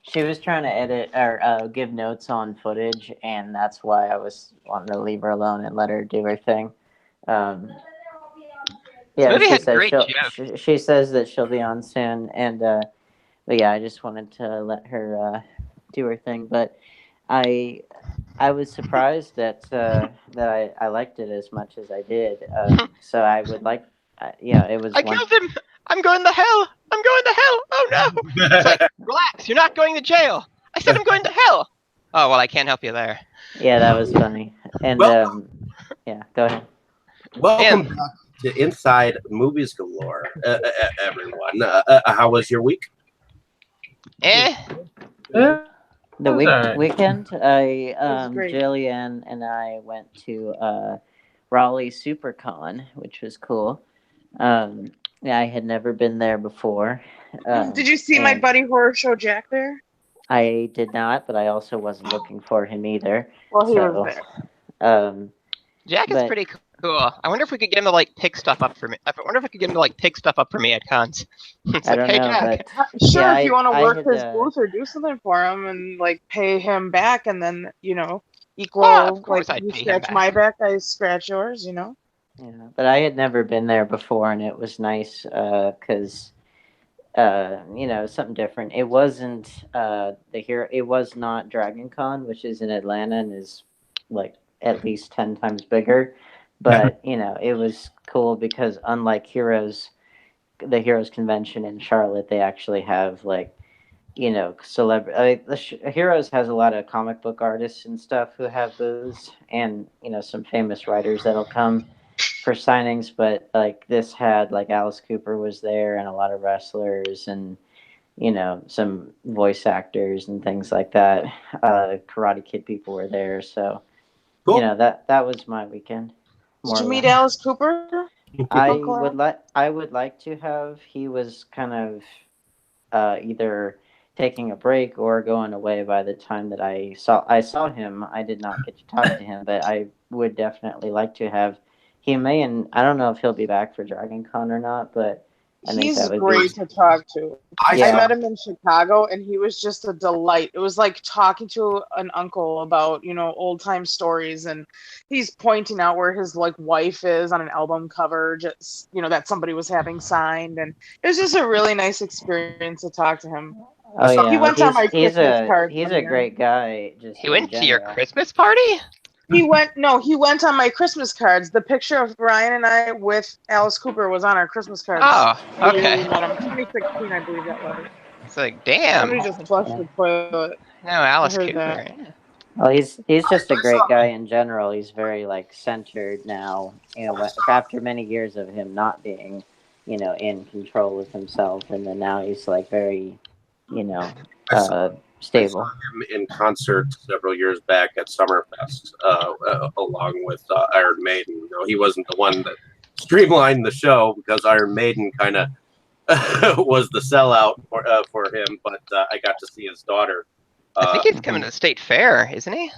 She was trying to edit or give notes on footage, and that's why I was wanting to leave her alone and let her do her thing. Um, This yeah, movie she had says great jokes. she says that she'll be on soon, and but yeah, I just wanted to let her do her thing. But I I was surprised that I liked it as much as I did. So I would like, yeah, it was I one. killed him. I'm going to hell. I'm going to hell. Oh no! It's like, relax. You're not going to jail. I said I'm going to hell. Oh well, I can't help you there. Yeah, that was funny. And Welcome, yeah, go ahead. welcome Man, back to Inside Movies Galore, everyone. How was your week? eh. Yeah, The that's all right. weekend, I was great. Jillian and I went to Raleigh SuperCon, which was cool. Yeah, I had never been there before, Did you see my and buddy Horror Show Jack there? I did not, but I also wasn't looking for him either. Well, he was So, there. um, Jack is but pretty cool. I wonder if we could get him to like pick stuff up for me. I wonder if I could get him to like pick stuff up for me at cons. It's I like, don't hey know, Jack. but Sure, yeah, if you want to I work had his booth or do something for him and like pay him back, and then Oh, of equal, like course I'd you pay him scratch my back. back, I scratch yours. You know. yeah, but I had never been there before, and it was nice because something different. It wasn't the hero. It was not Dragon Con, which is in Atlanta and is like at least 10 times bigger. But it was cool because unlike the Heroes Convention in Charlotte, they actually have like celebrity. Heroes has a lot of comic book artists and stuff who have booths, and some famous writers that'll come for signings. But like this had like Alice Cooper was there, and a lot of wrestlers, and some voice actors and things like that. Karate Kid people were there, so Cool. that was my weekend, Did more you or meet less. Alice Cooper, Uncle Al? I would like to have. He was kind of either taking a break or going away by the time that I saw him. I did not get to talk to him, but I would definitely like to have. He may, and I don't know if he'll be back for Dragon Con or not, but I think He's that would be. great to talk to. I I saw. Yeah. met him in Chicago, and he was just a delight. It was like talking to an uncle about, old time stories, and he's pointing out where his like wife is on an album cover, just that somebody was having signed, and it was just a really nice experience to talk to him. I Oh saw. He yeah, went on my he's Christmas a card he's one a year. great guy just He in went to your general. Christmas party? He went on my Christmas cards. The picture of Ryan and I with Alice Cooper was on our Christmas cards Oh, the year we okay. met him. 2016, I believe that was. It's like, damn. Somebody just flushed Yeah. the toilet. No, I Alice heard that. Cooper. Yeah. Well, he's just a I saw. great guy in general. He's very like centered now. After many years of him not being, in control of himself, and then now he's like very, you know, I saw. uh, I saw stable. him in concert several years back at Summerfest, along with Iron Maiden. He wasn't the one that streamlined the show because Iron Maiden kind of was the sellout for him. But I got to see his daughter. I think he's coming to the state fair, isn't he?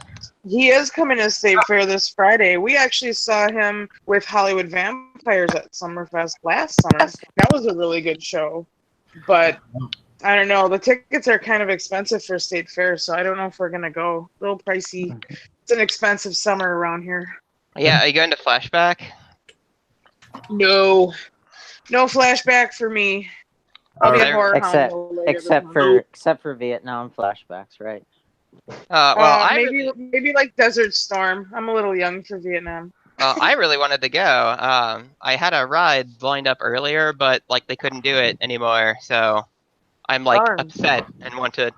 He is coming to State Fair this Friday. We actually saw him with Hollywood Vampires at Summerfest last summer. That was a really good show. But I don't know. The tickets are kind of expensive for State Fair, so I don't know if we're going to go. A little pricey. It's an expensive summer around here. Yeah, are you going to Flashback? No. No flashback for me. I'll be at Horror Hound Except a little later this month. except for Vietnam flashbacks, right? Well, maybe like Desert Storm. I'm a little young for Vietnam. I really wanted to go. I had a ride lined up earlier, but like they couldn't do it anymore, so I'm like Darn. upset and want to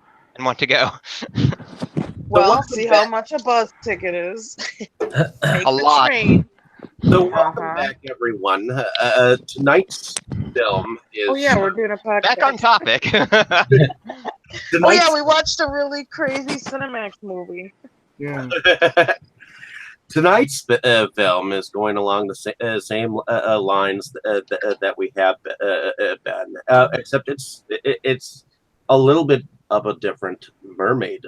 go. Well, welcome see back. how much a bus ticket is. Take A the lot. train. So welcome Uh-huh. back, everyone. Tonight's film is. Oh yeah, we're doing a podcast. Back on topic. Oh Tonight's yeah, we watched a really crazy Cinemax movie. Tonight's film is going along the same lines that we have been, except it's a little bit of a different Mermaid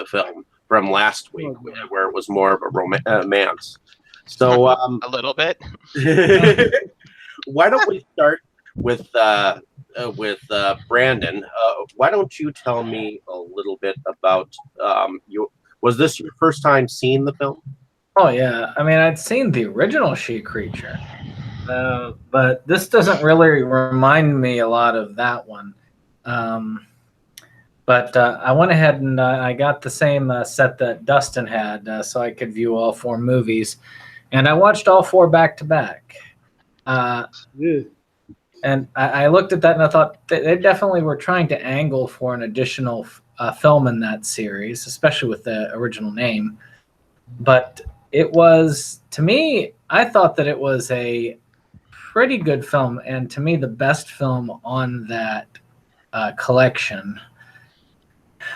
film from last week, where it was more of a romance. So A little bit. why don't we start Brandon. Why don't you tell me a little bit about you? Was this your first time seeing the film? Oh yeah, I mean I'd seen the original She Creature, but this doesn't really remind me a lot of that one. Um, but I went ahead and I got the same set that Dustin had, so I could view all 4 movies, and I watched all 4 back to back. And I looked at that and I thought they definitely were trying to angle for an additional film in that series, especially with the original name. But it was, to me, I thought that it was a pretty good film, and to me, the best film on that collection.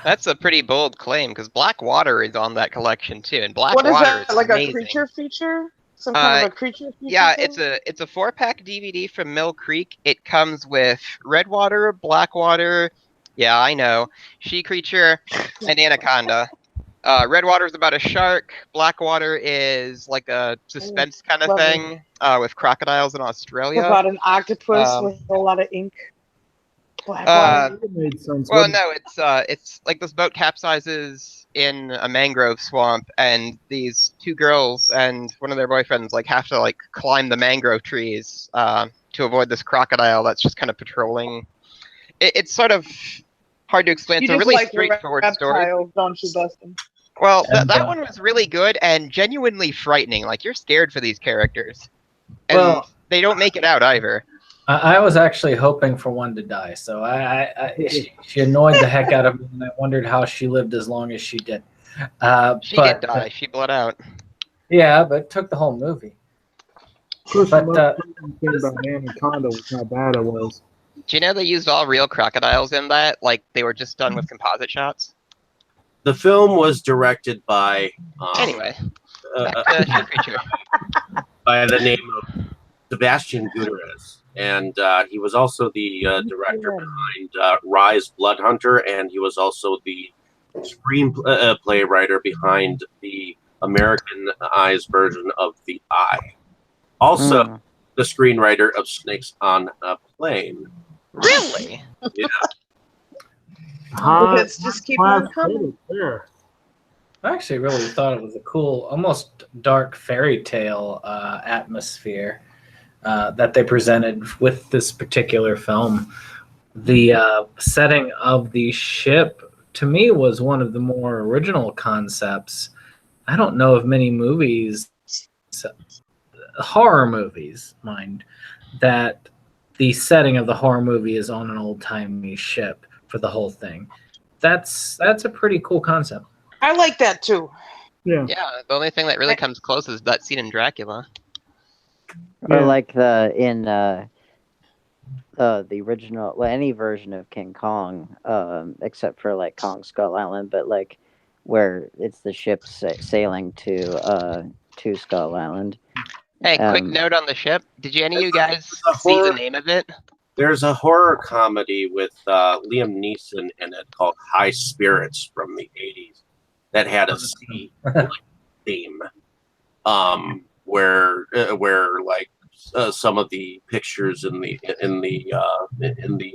That's a pretty bold claim because Black Water is on that collection too, and Black What is Water that? is Like amazing. a creature feature? Some kind of a creature feature? Yeah, thing? it's a 4-pack DVD from Mill Creek. It comes with Redwater, Blackwater, yeah, I know, She Creature, and Anaconda. Redwater is about a shark. Blackwater is like a suspense kind of Lovely. thing with crocodiles in Australia. About an octopus with a lot of ink. Blackwater. Well, no, it's like this boat capsizes in a mangrove swamp, and these 2 girls and one of their boyfriends like have to like climb the mangrove trees to avoid this crocodile that's just kind of patrolling. It's sort of hard to explain. You It's a just really like straightforward story. reptiles, don't you, Dustin? Well, And, that one was really good and genuinely frightening. Like, you're scared for these characters. And Well, they don't make it out either. I was actually hoping for one to die, so she annoyed the heck out of me, and I wondered how she lived as long as she did. She did die. She bled out. Yeah, but it took the whole movie. But But thing about Anaconda was how bad it was. Do you know they used all real crocodiles in that? Like, they were just done with composite shots? The film was directed by Anyway, She Creature. by the name of Sebastian Gutierrez, and he was also the director behind Rise Blood Hunter, and he was also the screenplay writer behind the Americanized version of The Eye. Also, the screenwriter of Snakes on a Plane. Really? Yeah. Let's just keep on coming. There. I actually really thought it was a cool, almost dark fairy tale atmosphere that they presented with this particular film. The setting of the ship, to me, was one of the more original concepts. I don't know of many movies, horror movies, mind, that the setting of the horror movie is on an old-timey ship for the whole thing. That's a pretty cool concept. I like that too. Yeah. Yeah, the only thing that really comes close is that scene in Dracula. Or Yeah. like the original, well, any version of King Kong, except for like Kong Skull Island, but like where it's the ship sailing to Skull Island. Hey, quick note on the ship. Did any of you guys see the name of it? There's a horror comedy with Liam Neeson in it called High Spirits from the 80s that had a sea theme, where like some of the pictures in the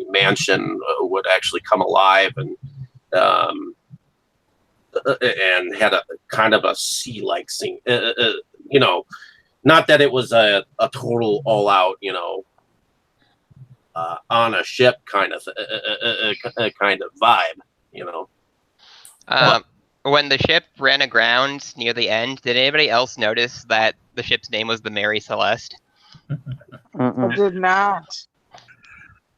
mansion would actually come alive and had a kind of a sea-like scene. Not that it was a total all-out, on a ship kind of vibe, When the ship ran aground near the end, did anybody else notice that the ship's name was the Mary Celeste? I did not.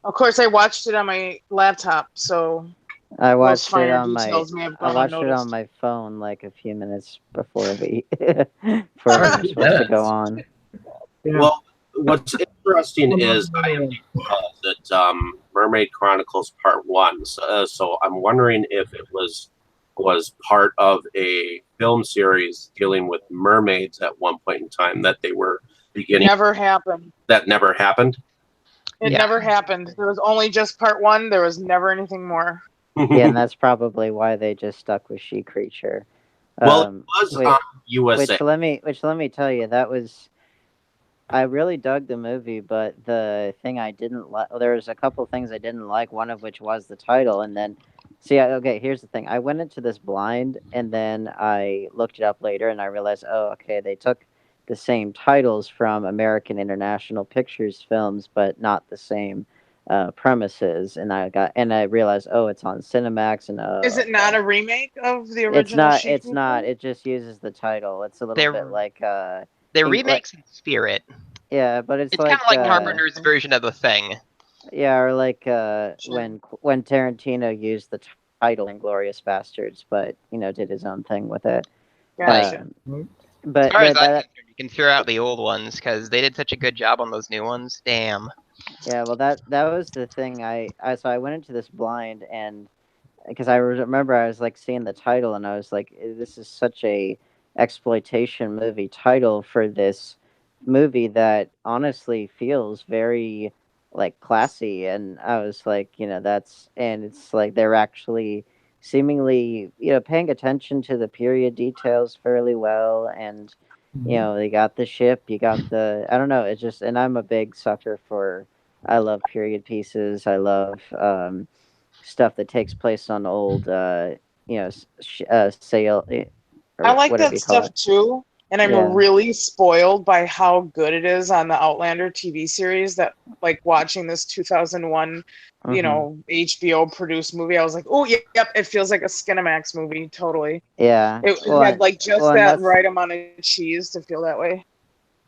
Of course, I watched it on my laptop, so I those watched it finer on my details may have I gone watched it unnoticed. on my phone like a few minutes before we before we were supposed to go on. Yeah. Well, what's interesting is I calls it Mermaid Chronicles Part 1. So I'm wondering if it was part of a film series dealing with mermaids at one point in time that they were beginning. Never happened. That never happened? It never happened. There was only just part 1. There was never anything more. Yeah, and that's probably why they just stuck with She Creature. Well, it was on USA. Which let me tell you, that was I really dug the movie, but the thing I didn't like, there was a couple things I didn't like. One of which was the title, and then, see, okay, here's the thing. I went into this blind, and then I looked it up later, and I realized, oh, okay, they took the same titles from American International Pictures films, but not the same premises. And I realized, oh, it's on Cinemax, and Is oh, it not okay. a remake of the It's original not. Sheik It's not. movie? It just uses the title. It's a little bit They're like they're Like, remakes in spirit. yeah, but it's It's kind of like like Carpenter's version of The Thing. yeah, or like Sure. when Tarantino used the title in Glorious Bastards, but did his own thing with it. Like, Gotcha. Um, as but far as that I'm that concerned, you can throw out the old ones because they did such a good job on those new ones. Damn. yeah, well that was the thing. I so I went into this blind, and because I remember I was like seeing the title, and I was like, this is such a exploitation movie title for this movie that honestly feels very like classy. And I was like, that's, and it's like they're actually seemingly paying attention to the period details fairly well. And they got the ship, you got the, I don't know, it's just, and I'm a big sucker for, I love period pieces, I love stuff that takes place on old, sail, I or like whatever that you call stuff it. too, and I'm Yeah. really spoiled by how good it is on the Outlander TV series. That like watching this 2001, Hmm. HBO produced movie. I was like, oh yep, it feels like a Skinamax movie. Totally. Yeah. It had like just Well, and that that's, right amount of cheese to feel that way.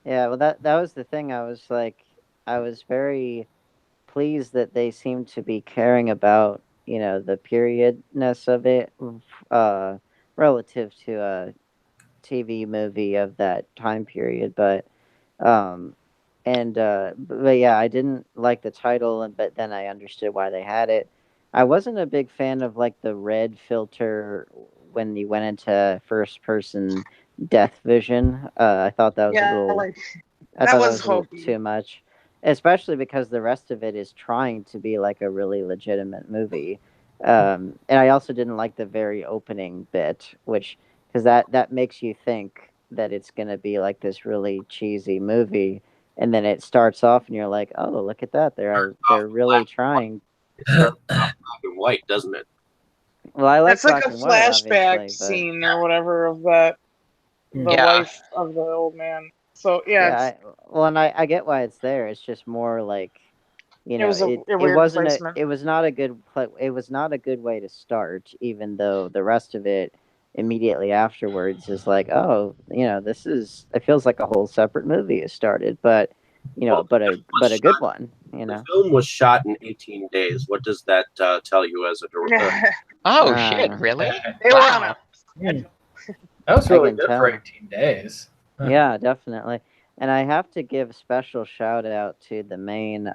yeah. Well, that was the thing. I was like, I was very pleased that they seemed to be caring about the periodness of it, uh, relative to a TV movie of that time period. Um, but yeah, I didn't like the title, and but then I understood why they had it. I wasn't a big fan of like the red filter when you went into first person death vision. I thought that was a Yeah, little. like I that thought that was was a little hokey. too much, especially because the rest of it is trying to be like a really legitimate movie. And I also didn't like the very opening bit, which because that makes you think that it's gonna be like this really cheesy movie, and then it starts off, and you're like, oh, look at that, they're really Black, trying. it starts off black and white, doesn't it? Well, I like That's like black a and white, flashback obviously, but scene or whatever of that the Yeah. Yeah. wife of the old man. So yeah, yeah, well, and I get why it's there. It's just more like, it was a it weird wasn't a placement. it was not a it was not a good way to start, even though the rest of it immediately afterwards is like, oh, this is, it feels like a whole separate movie has started, but Well, but a good one, you the know. film was shot in 18 days. What does that tell you as a Oh shit! uh Really? They were on Wow. a Mm. That was I really can good for tell. 18 days. Huh. Yeah, definitely. And I have to give a special shout out to the main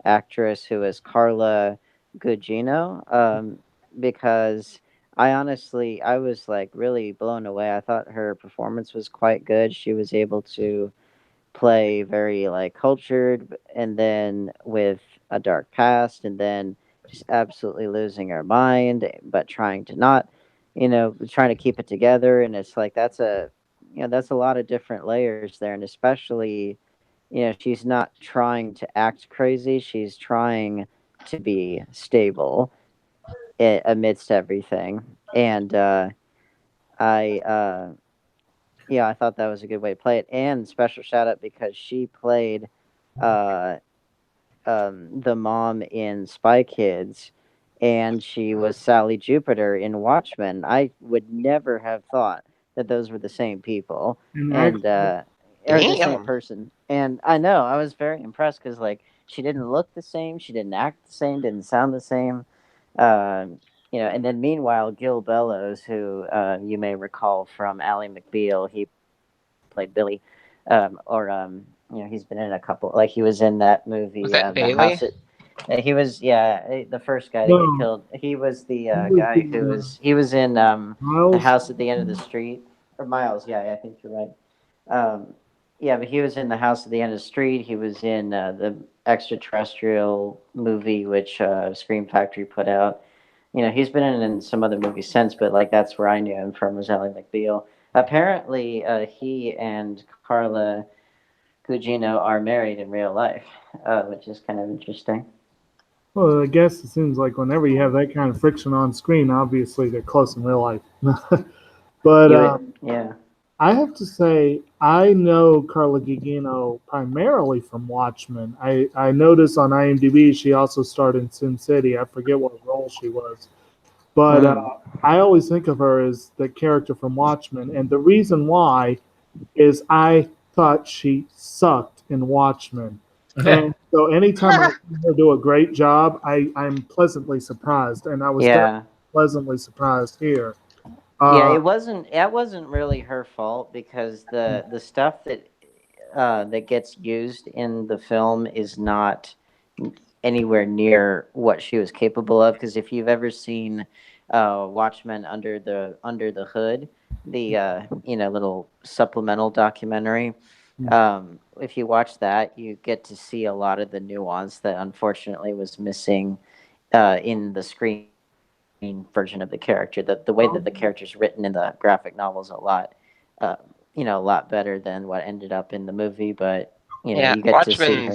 actress, who is Carla Gugino, because I was like really blown away. I thought her performance was quite good. She was able to play very like cultured, and then with a dark past, and then just absolutely losing her mind, but trying to not, trying to keep it together. And it's like that's a lot of different layers there. And especially, she's not trying to act crazy, she's trying to be stable amidst everything. And I yeah, I thought that was a good way to play it. And special shout out because she played uh, the mom in Spy Kids, and she was Sally Jupiter in Watchmen. I would never have thought that those were the same people, And and actually, or the same Damn. person. And I know I was very impressed because like she didn't look the same, she didn't act the same, didn't sound the same. And then meanwhile, Gil Bellows, who you may recall from Ally McBeal, he played Billy, or he's been in a couple. Like he was in that Was movie, that the Bailey? house. He was, yeah, the first guy to get no, killed. He was the he was guy who the was, he was in the Miles. house at the end of the street, or Miles. Yeah, I think you're right. Yeah, but he was in the house at the end of the street. He was in the extraterrestrial movie, which Scream Factory put out. He's been in some other movies since, but like that's where I knew him from, was Ally McBeal. Apparently, he and Carla Gugino are married in real life, which is kind of interesting. Well, I guess it seems like whenever you have that kind of friction on screen, obviously they're close in real life. But You would, yeah. I have to say, I know Carla Gugino primarily from Watchmen. I noticed on IMDb she also starred in Sin City. I forget what role she was. But I always think of her as the character from Watchmen. And the reason why is I thought she sucked in Watchmen. And so anytime I see her do a great job, I'm pleasantly surprised. And I was definitely Yeah. pleasantly surprised here. Yeah, Uh, it wasn't really her fault because the stuff that gets used in the film is not anywhere near what she was capable of. Because if you've ever seen Watchmen under the hood, the little supplemental documentary, if you watch that, you get to see a lot of the nuance that unfortunately was missing in the screen version of the character. The way that the character's written in the graphic novel is uh, a lot better than what ended up in the movie. But Yeah, you get to see her.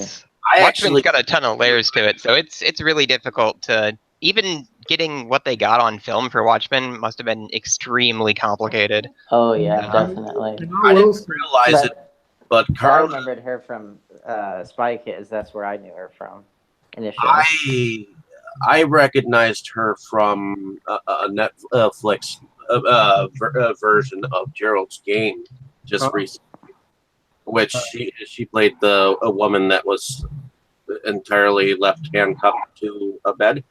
I Watchmen's actually, got a ton of layers to it, so it's really difficult to even getting what they got on film for Watchmen must have been extremely complicated. Oh yeah, Uh, definitely. and I will didn't say, realize it, but I Carla, remembered her from Spy Kids. That's where I knew her from initially. I recognized her from a Netflix version of Gerald's Game just Oh. recently, which she played a woman that was entirely left handcuffed to a bed.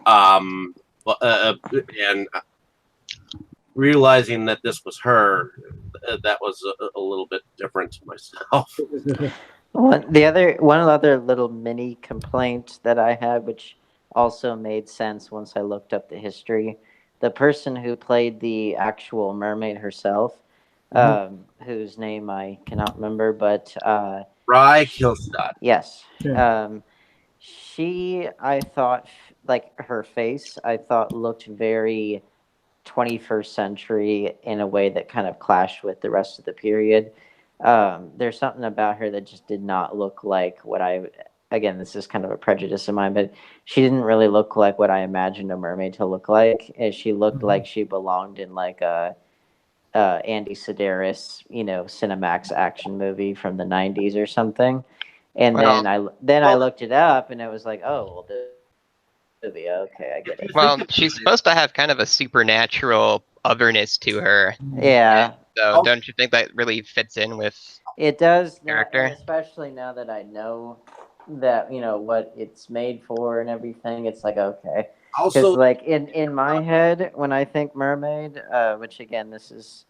um, and realizing that this was her, that was a little bit different to myself. One other little mini complaint that I had, which also made sense once I looked up the history, the person who played the actual mermaid herself, whose name I cannot remember, but Rye Kilstad. yes, Yeah. she I thought like her face I thought looked very 21st century in a way that kind of clashed with the rest of the period. There's something about her that just did not look like what again, this is kind of a prejudice of mine, but she didn't really look like what I imagined a mermaid to look like. She looked like she belonged in like a Andy Sedaris, Cinemax action movie from the 90s or something. And well, then I looked it up and it was like, oh, well, this movie, okay, I get it. she's supposed to have kind of a supernatural otherness to her. Yeah, So don't you think that really fits in with it does not, and character? especially now that I know that what it's made for and everything. It's like okay, because Also, like in my head when I think mermaid, which again this is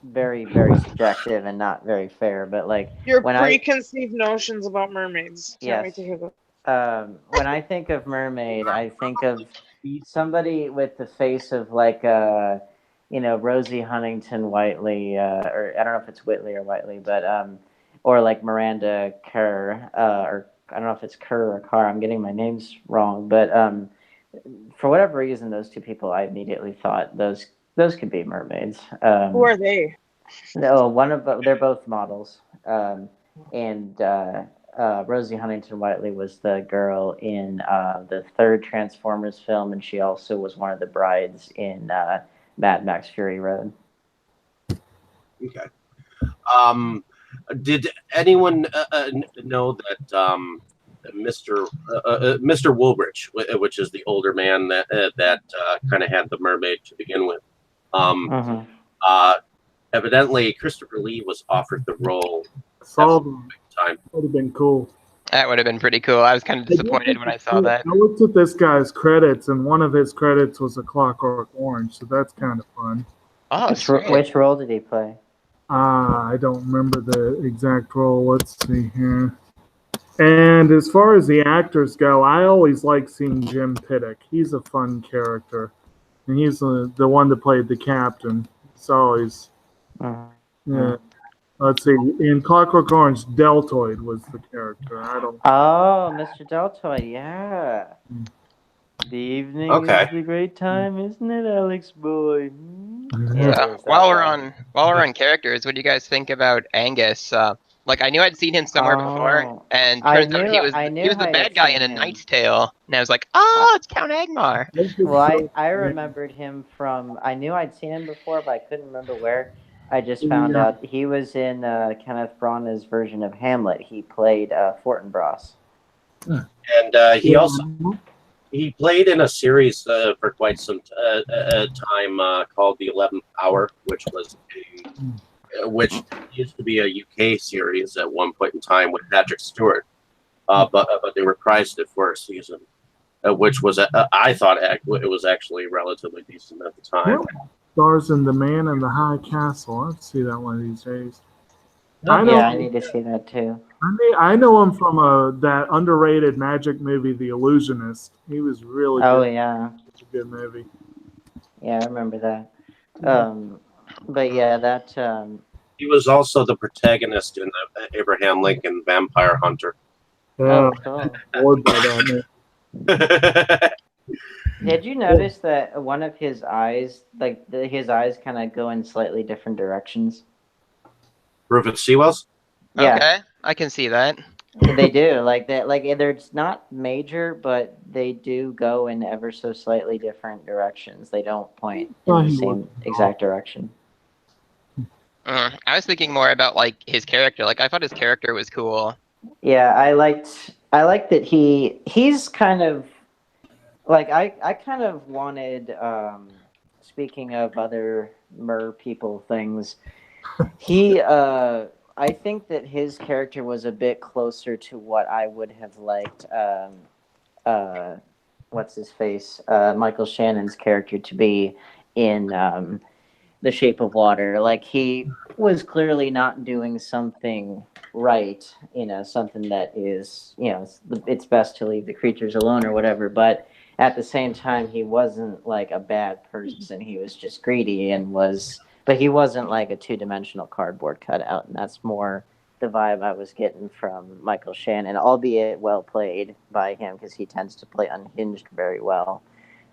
very very subjective and not very fair, but like Your when I preconceived notions about mermaids. Can't wait yes to hear that. when I think of mermaid, I think of somebody with the face of like Rosie Huntington Whiteley, or I don't know if it's Whitley or Whiteley, but or like Miranda Kerr, or I don't know if it's Kerr or Carr. I'm getting my names wrong, but for whatever reason, those two people, I immediately thought those could be mermaids. Who are they? No, they're both models, and Rosie Huntington Whiteley was the girl in the third Transformers film, and she also was one of the brides in Mad Max Fury Road. okay. Did anyone know that Mr. Woolrich, which is the older man that kind of had the mermaid to begin with, Mm-hmm. uh, evidently Christopher Lee was offered the role Saw at them. the time. Would have been cool. That would have been pretty cool. I was kind of disappointed when I saw that. I looked at this guy's credits, and one of his credits was A Clockwork Orange, so that's kind of fun. Oh, sweet. Which role did he play? I don't remember the exact role. Let's see here. And as far as the actors go, I always like seeing Jim Pittick. He's a fun character, and he's the one that played the captain. It's always yeah. Let's see. In Clockwork Orange, Deltoid was the character. I don't. Oh, Mr. Deltoid, yeah. The evening Okay. is a great time, isn't it, Alex boy? While we're on characters, what do you guys think about Angus? Like I knew I'd seen him somewhere before, and turns out I he knew was the I had bad guy in seen A him. Knight's Tale, and I was like, oh, it's Count Agmar. Well, I remembered him from. I knew I'd seen him before, but I couldn't remember where. I just found out he was in Kenneth Branagh's version of Hamlet. He played Fortinbras. And he played in a series for quite some time called The 11th Hour, which which used to be a UK series at one point in time with Patrick Stewart, but they reprised it for a season, which was I thought it was actually relatively decent at the time. Stars in The Man in the High Castle. Let's see that one of these days. I need to see that too. I know him from that underrated magic movie, The Illusionist. He was really good. Oh yeah, It's a good movie. yeah, I remember that. But yeah, that. He was also the protagonist in the Abraham Lincoln Vampire Hunter. Oh, cool. Bored by that. Did you notice that one of his eyes, his eyes, kind of go in slightly different directions? Rufus Sewell's? Yeah. Okay, I can see that. They do like that. Like it's not major, but they do go in ever so slightly different directions. They don't point in the same exact direction. I was thinking more about like his character. Like I thought his character was cool. Yeah, I liked that he's kind of like I kind of wanted. Speaking of other people things, I think that his character was a bit closer to what I would have liked. What's his face? Michael Shannon's character to be in The Shape of Water. Like he was clearly not doing something right. Something that is, it's best to leave the creatures alone or whatever. But at the same time, he wasn't like a bad person. He was just greedy but he wasn't like a two-dimensional cardboard cutout, and that's more the vibe I was getting from Michael Shannon, albeit well played by him because he tends to play unhinged very well.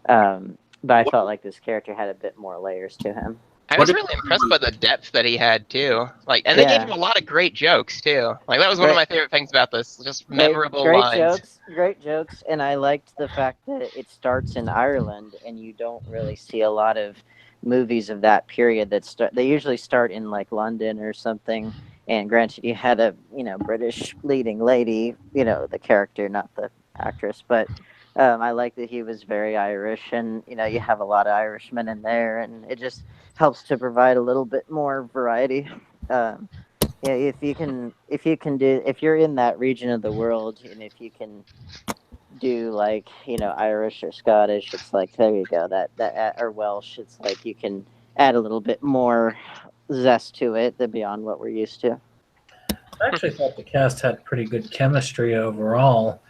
But I felt like this character had a bit more layers to him. I was really impressed by the depth that he had too. Like, and they gave him a lot of great jokes too. Like that was one of my favorite things about this. Just memorable lines. Great jokes, and I liked the fact that it starts in Ireland, and you don't really see a lot of movies of that period they usually start in like London or something. And granted, you had a British leading lady, the character, not the actress, but I like that he was very Irish, and you have a lot of Irishmen in there, and it just helps to provide a little bit more variety. If you're in that region of the world, and if you can do like Irish or Scottish, it's like there you go. That or Welsh, it's like you can add a little bit more zest to it than beyond what we're used to. I actually thought the cast had pretty good chemistry overall.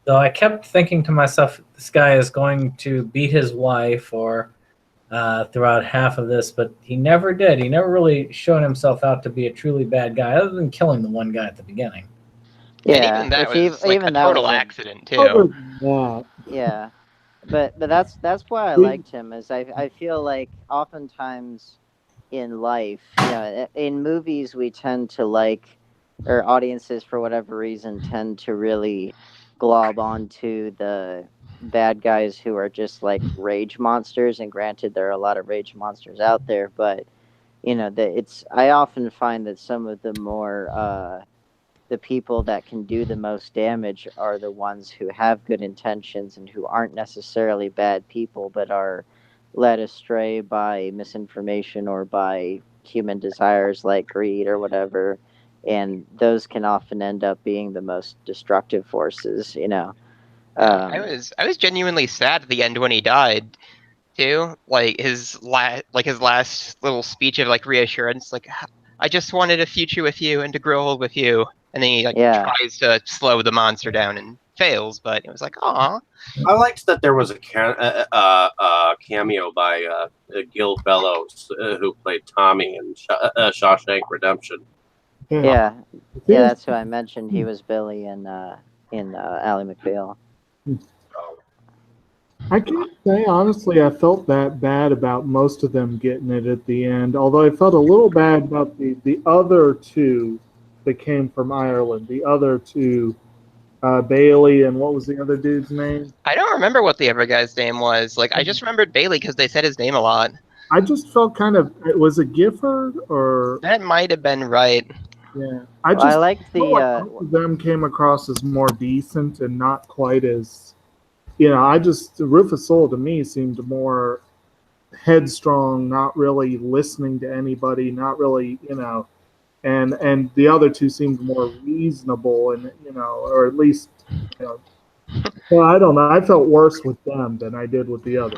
Though I kept thinking to myself, this guy is going to beat his wife or throughout half of this, but he never did. He never really shown himself out to be a truly bad guy, other than killing the one guy at the beginning. Yeah, and even that was like a total accident too. Yeah, but that's why I liked him. Is I feel like oftentimes in life, in movies we tend to or audiences for whatever reason tend to really glob onto the bad guys who are just like rage monsters. And granted, there are a lot of rage monsters out there, but I often find that some of the more the people that can do the most damage are the ones who have good intentions and who aren't necessarily bad people, but are led astray by misinformation or by human desires like greed or whatever. And those can often end up being the most destructive forces, I was genuinely sad at the end when he died too. Like his last little speech of like reassurance, like I just wanted a future with you and to grow old with you. And then he tries to slow the monster down and fails, but it was like, aw. I liked that there was a cameo by Gil Bellows, who played Tommy in Shawshank Redemption. Yeah, that's who I mentioned. He was Billy in Ally McBeal. I can't say honestly. I felt that bad about most of them getting it at the end. Although I felt a little bad about the other two that came from Ireland. The other two, Bailey and what was the other dude's name? I don't remember what the other guy's name was. Like, I just remembered Bailey because they said his name a lot. I just felt kind of. Was it Gifford or That might have been right. yeah? I Well, I just liked felt the like both of them came across as more decent and not quite as. You know, I just Rufus Sewell to me seemed more headstrong, not really listening to anybody, not really, and the other two seemed more reasonable and or at least you know. Well, I don't know. I felt worse with them than I did with the other.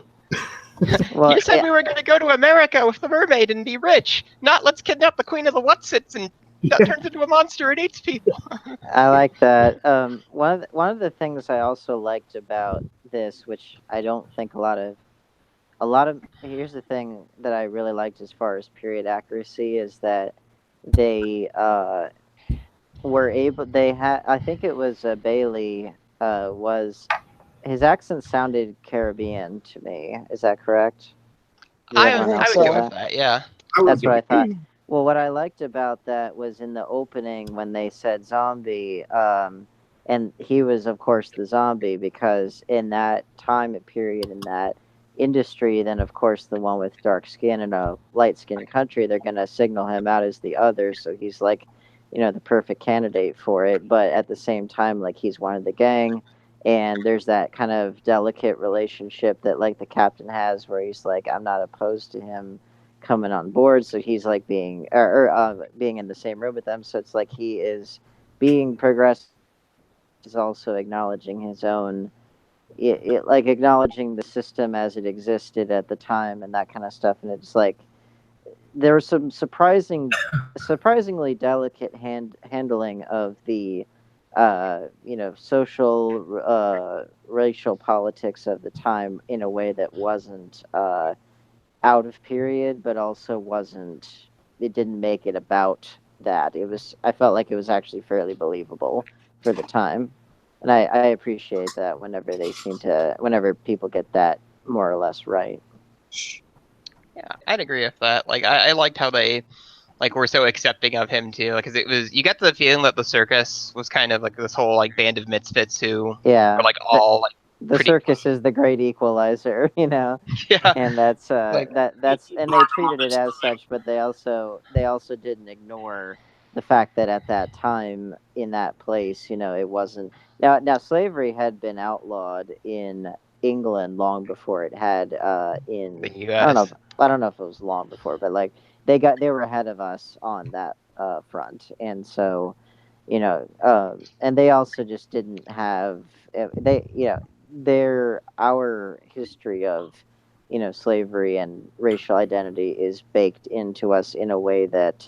well, You said we were going to go to America with the mermaid and be rich. Not let's kidnap the queen of the Wutsits and that turns into a monster and eats people. I like that. One of the things I also liked about this, which I don't think a lot of here's the thing that I really liked as far as period accuracy is that they were able. They had. I think it was Bailey. Was his accent sounded Caribbean to me? Is that correct? Did I everyone think I else would get go so. with that? that. Yeah. That's what I thought. Well, what I liked about that was in the opening when they said zombie, and he was, of course, the zombie because in that time period, in that industry, then, of course, the one with dark skin in a light skinned country, they're going to signal him out as the other. So he's like, the perfect candidate for it. But at the same time, like, he's one of the gang. And there's that kind of delicate relationship that, like, the captain has where he's like, I'm not opposed to him coming on board, so he's like being in the same room with them, so it's like he is being progressive, is also acknowledging his own, like acknowledging the system as it existed at the time and that kind of stuff. And it's like there was some surprisingly delicate handling of the social racial politics of the time in a way that wasn't out of period, but also wasn't. It didn't make it about that. It was. I felt like it was actually fairly believable for the time, and I appreciate that whenever people get that more or less right. Yeah, I'd agree with that. Like, I liked how they like were so accepting of him too. Because it was you get the feeling that the circus was kind of like this whole like band of misfits who were Yeah, like all like the pretty circus is the great equalizer, yeah and that's like that's and they treated it as such, but they also didn't ignore the fact that at that time in that place, it wasn't. Now slavery had been outlawed in England long before it had the in U.S. I don't know if it was long before, but like they were ahead of us on that front, and so and they also just didn't have they their our history of slavery and racial identity is baked into us in a way that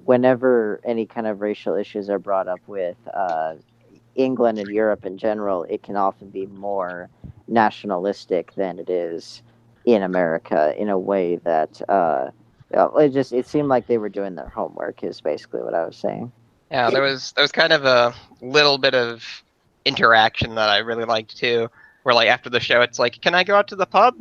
whenever any kind of racial issues are brought up with England and Europe in general, it can often be more nationalistic than it is in America in a way that it seemed like they were doing their homework is basically what I was saying. Yeah, there was kind of a little bit of interaction that I really liked too. Where like after the show, it's like, "Can I go out to the pub?"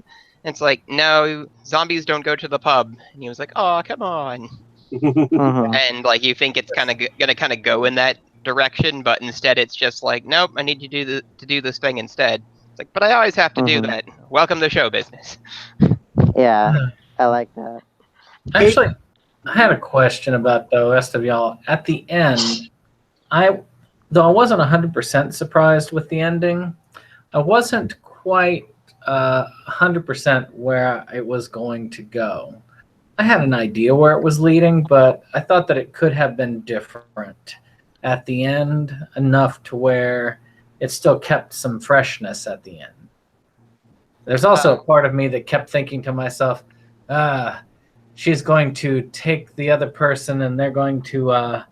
And it's like, "No, zombies don't go to the pub." And he was like, "Oh, come on." Mhm. And like you think it's kind of gonna kind of go in that direction, but instead it's just like, "Nope, I need you to do this thing instead." It's like, but I always have to do Mhm. that. Welcome to show business. Yeah, I like that. Actually, I had a question about the rest of y'all. At the end, I though I wasn't 100% surprised with the ending, I wasn't quite 100% where it was going to go. I had an idea where it was leading, but I thought that it could have been different at the end, enough to where it still kept some freshness at the end. There's also a part of me that kept thinking to myself, ah, she's going to take the other person and they're going to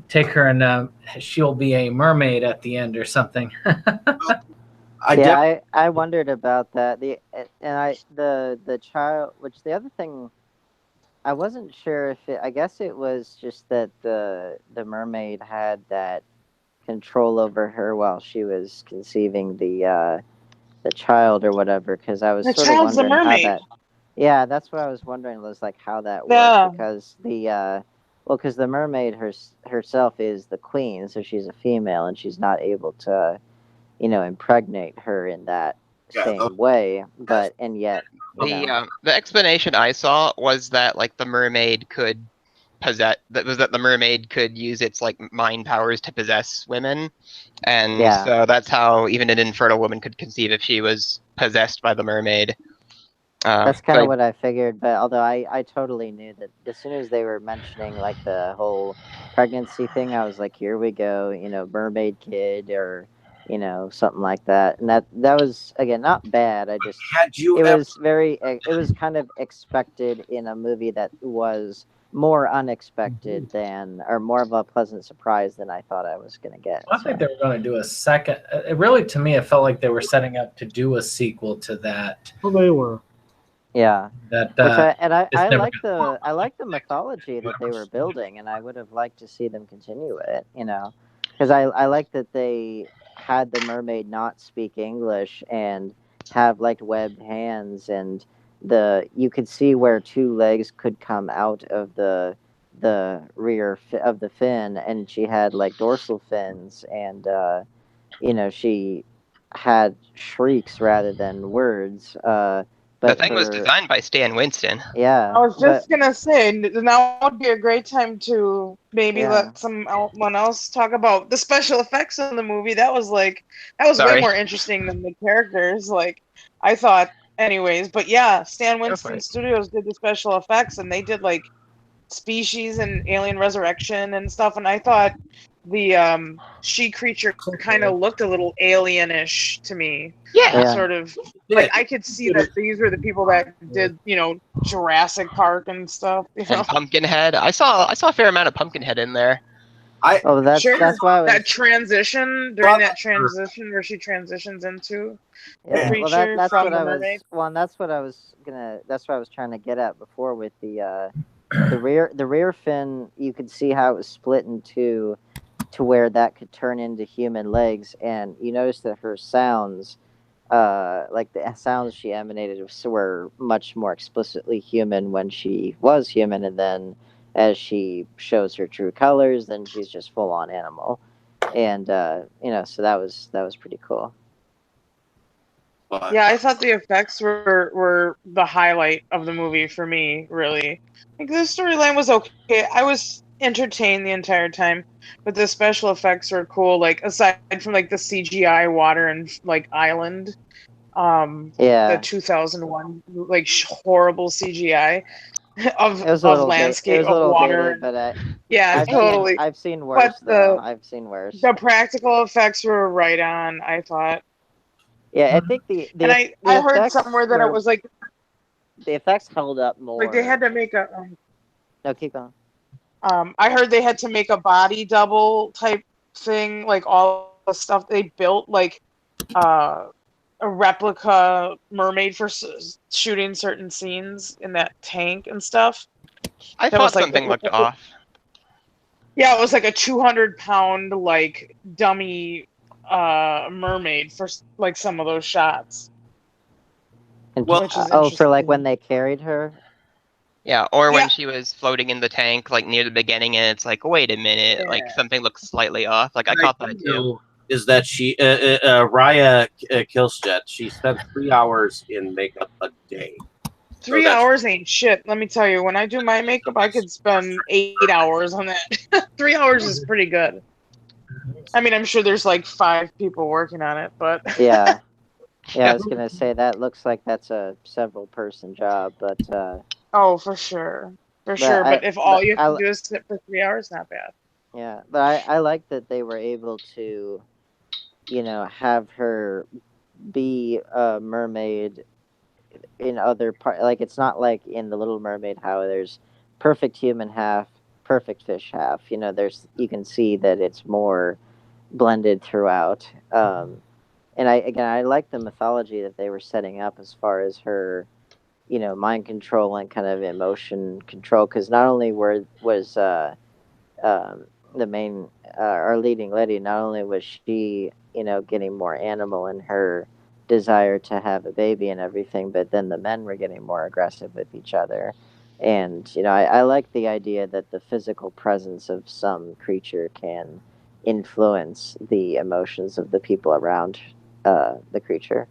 take her and she'll be a mermaid at the end or something. I wondered about that. The child, which the other thing I wasn't sure if I guess it was just that the mermaid had that control over her while she was conceiving the child or whatever, because I was The sort of child's the wondering how mermaid. that. Yeah, that's what I was wondering was like how that worked Yeah. because because the mermaid herself is the queen, so she's a female and she's not able to impregnate her in that Yeah, same way, but and yet The explanation I saw was that like the mermaid could that the mermaid could use its like mind powers to possess women, and Yeah. so that's how even an infertile woman could conceive if she was possessed by the mermaid. that's kind of So what I figured, but although I totally knew that as soon as they were mentioning like the whole pregnancy thing, I was like, here we go, mermaid kid or something like that, and that was again not bad. I just had you it ever? was it was kind of expected in a movie that was more unexpected than or more of a pleasant surprise than I thought I was gonna get. I think they were going to do a second. It really, to me, it felt like they were setting up to do a sequel to that. Well, they were. Yeah. That I never like the mythology that they were building, and I would have liked to see them continue it. Because I like that they had the mermaid not speak English and have like webbed hands, and you could see where two legs could come out of the rear of the fin, and she had like dorsal fins, and she had shrieks rather than words. the But thing was designed by Stan Winston. yeah, I was but just gonna say now would be a great time to maybe Yeah. let someone else talk about the special effects in the movie. That was way Sorry. more interesting than the characters. Like I thought, anyways. But yeah, Stan for Winston it. Studios did the special effects, and they did like Species and Alien Resurrection and stuff. And I thought the she creature kind of looked a little alienish to me. Yeah. Yeah. Sort of like I could see that these were the people that did Jurassic Park and stuff. And Pumpkinhead. I saw a fair amount of Pumpkinhead in there. Oh, that's Sure. that's why I was That transition during that transition where she transitions into yeah. Well, creature that's from what the I was. mermaid. Well, and that's what I was gonna. That's what I was trying to get at before with the rear fin. You could see how it was split in two, to where that could turn into human legs, and you notice that her sounds, like the sounds she emanated were much more explicitly human when she was human, and then as she shows her true colors, then she's just full on animal, and so that was pretty cool. But Yeah, I thought the effects were the highlight of the movie for me, really. Like the storyline was okay. I was entertained the entire time, but the special effects were cool. Like aside from like the CGI water and like island, the Yeah, 2001 like horrible CGI of it was a little it landscape was a of little water. dated, but Yeah, I've seen totally. I've seen But worse though. I've seen worse. the practical effects were right on, I thought. Yeah, I think the And the the I heard effects somewhere that it were was like the effects held up they more. had to make a No, keep going. I heard they had to make a body double type thing, like all the stuff they built, like uh, a replica mermaid for shooting certain scenes in that tank and stuff. I That thought was like, something looked off. yeah, it was like a 200-pound like dummy mermaid for like some of those shots. Well, Which is For like when interesting. they carried her. Yeah, or when Yeah. she was floating in the tank, like near the beginning, and it's like, wait a minute, like Yeah. something looks slightly off. Like I what caught do that too. know is that she Raya Kilsjet? She spent 3 hours in makeup a day. 3 hours ain't shit. Let me tell you, when I do my makeup, I could spend 8 hours on that. 3 hours is pretty good. I mean, I'm sure there's like 5 people working on it, but Yeah. Yeah, I was gonna say that looks like that's a several person job, but oh, for sure, but sure. I But if all but you have I to do is sit for 3 hours, not bad. yeah, but I like that they were able to, have her be a mermaid in other part. Like it's not like in the Little Mermaid how there's perfect human half, perfect fish half. You can see that it's more blended throughout. And I like the mythology that they were setting up as far as her, mind control and kind of emotion control. Because not only was um, the main our leading lady, not only was she getting more animal in her desire to have a baby and everything, but then the men were getting more aggressive with each other. And, I like the idea that the physical presence of some creature can influence the emotions of the people around the creature.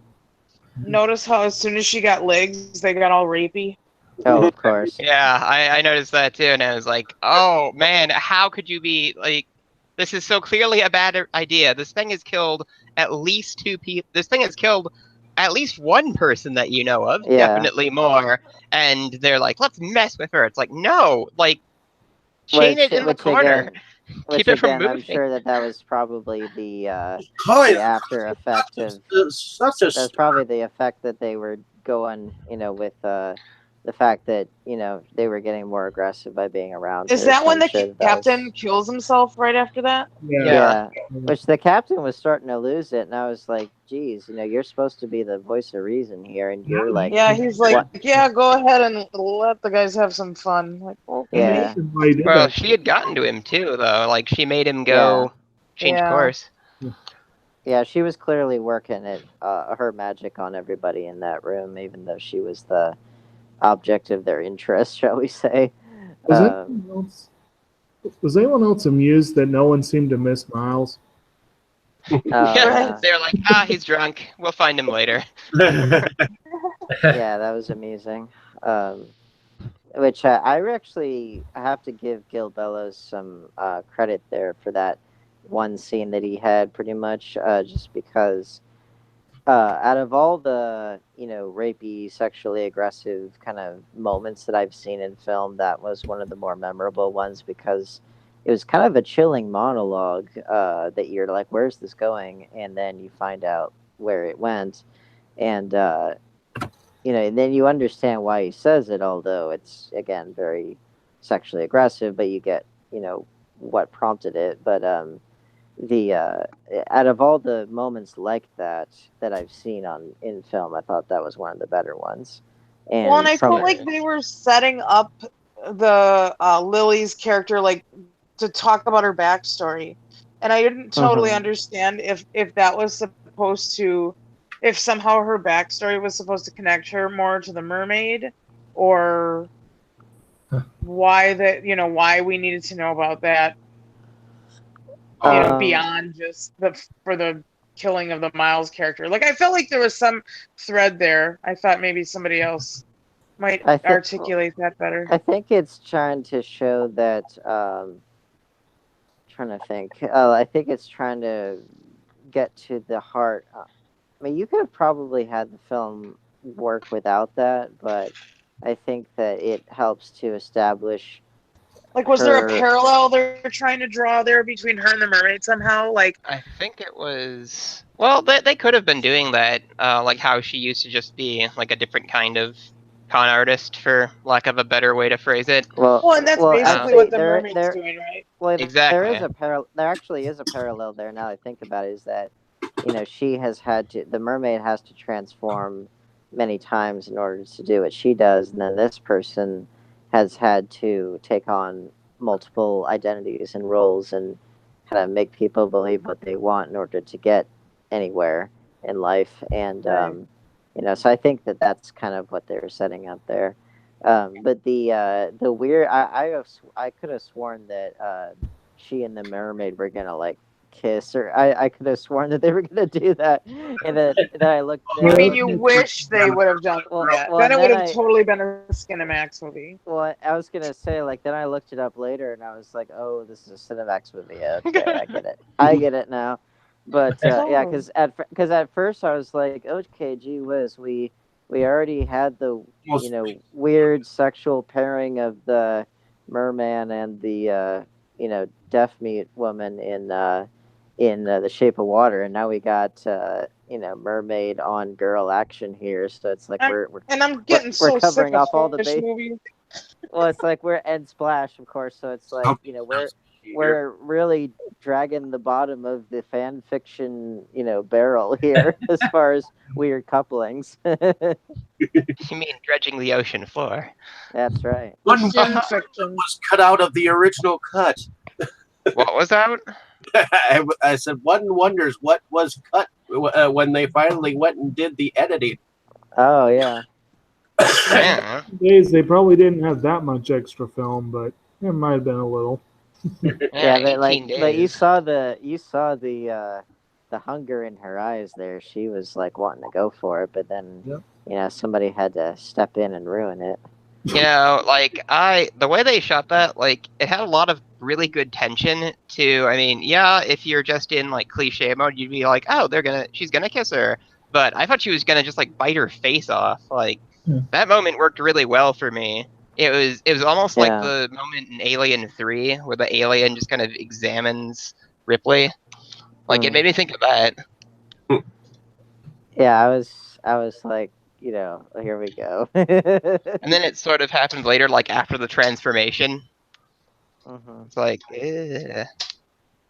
Notice how as soon as she got legs, they got all rapey. Oh, of course. Yeah, I noticed that too, and I was like, oh man, how could you be like? This is so clearly a bad idea. This thing has killed at least 2 people. This thing has killed at least one person that you know of, Yeah. definitely more. And they're like, let's mess with her. It's like, no, like, chain it in the corner. Keep it from I'm moving. sure that was probably the Kind after effect of such a that's probably the effect that they were going, with the fact that they were getting more aggressive by being around Is her. that So when I'm the sure that captain was, kills himself right after that? Yeah. which the captain was starting to lose it, and I was like, "Geez, you're supposed to be the voice of reason here, and you're like, Yeah, he's like, what? yeah, go ahead and let the guys have some fun. Like, okay. Yeah, Why he did Well, that. she had gotten to him too, though. Like, she made him Yeah. go change Yeah. course. yeah." She was clearly working her magic on everybody in that room, even though she was the object of their interest, shall we say? Was Um, anyone else? Was anyone else amused that no one seemed to miss Miles? oh, yeah. They're like, he's drunk. We'll find him later. Yeah, that was amusing. Which I actually have to give Gil Bellows some credit there for that one scene that he had, pretty much, just because out of all the rapey, sexually aggressive kind of moments that I've seen in film, that was one of the more memorable ones because it was kind of a chilling monologue that you're like, "Where's this going?" And then you find out where it went, and and then you understand why he says it, although it's again very sexually aggressive, but you get what prompted it. But the out of all the moments like that I've seen in film, I thought that was one of the better ones. And Well, and I from felt like they were setting up the Lily's character like to talk about her backstory, and I didn't totally Mhm. understand if that was supposed to, if somehow her backstory was supposed to connect her more to the mermaid, or why why we needed to know about that, beyond just for the killing of the Miles character. Like I felt like there was some thread there. I thought maybe somebody else might I think articulate that better. I think it's trying to show that. Trying to think. I think it's trying to get to the heart. I mean, you could have probably had the film work without that, but I think that it helps to establish Like, was there a her. parallel they're trying to draw there between her and the mermaid somehow? Like, I think it was. Well, they could have been doing that, like how she used to just be like a different kind of con artist, for lack of a better way to phrase it. Well, and that's basically actually, what the mermaid's doing, right? well, there is Exactly. a parallel. There actually is a parallel there. Now that I think about it, is that she has had to. The mermaid has to transform many times in order to do what she does, and then this person has had to take on multiple identities and roles and kind of make people believe what they want in order to get anywhere in life. And Right. so I think that that's kind of what they were setting up there. But the weird, I could have sworn that she and the mermaid were gonna like kiss, or I could have sworn that they were gonna do that, and then I looked. You Then mean you wish they would have done that? well, Then it would then have totally been a Skinamax movie. well, I was gonna say, like, then I looked it up later and I was like, oh, this is a Cinemax movie. Okay, I get it. I get it now. But yeah, Totally. because at first I was like, okay, gee whiz, we already had the weird sexual pairing of the merman and the deaf mute woman in The Shape of Water, and now we got mermaid on girl action here. So it's like I'm getting we're so sick covering of off all the fish bases. movies. Well, it's like we're and Splash, of course. So it's like we're really dragging the bottom of the fan fiction barrel here as far as weird couplings. You mean dredging the ocean floor? That's right. One Fin fiction. was cut out of the original cut. What was that? I said, one wonders what was cut when they finally went and did the editing. Oh yeah. Yeah. Days they probably didn't have that much extra film, but it might have been a little. Yeah, but 18 but you days. saw the hunger in her eyes there. She was like wanting to go for it, but then Yep. somebody had to step in and ruin it. You know, like the way they shot that, like it had a lot of really good tension to. I mean, yeah, if you're just in like cliche mode, you'd be like, oh, she's gonna kiss her. But I thought she was gonna just like bite her face off. Like that moment worked really well for me. It was almost like Yeah. the moment in Alien 3 where the alien just kind of examines Ripley. Like it made me think of that. Yeah, I was like, here we go. And then it sort of happened later, like after the transformation. hmm It's like,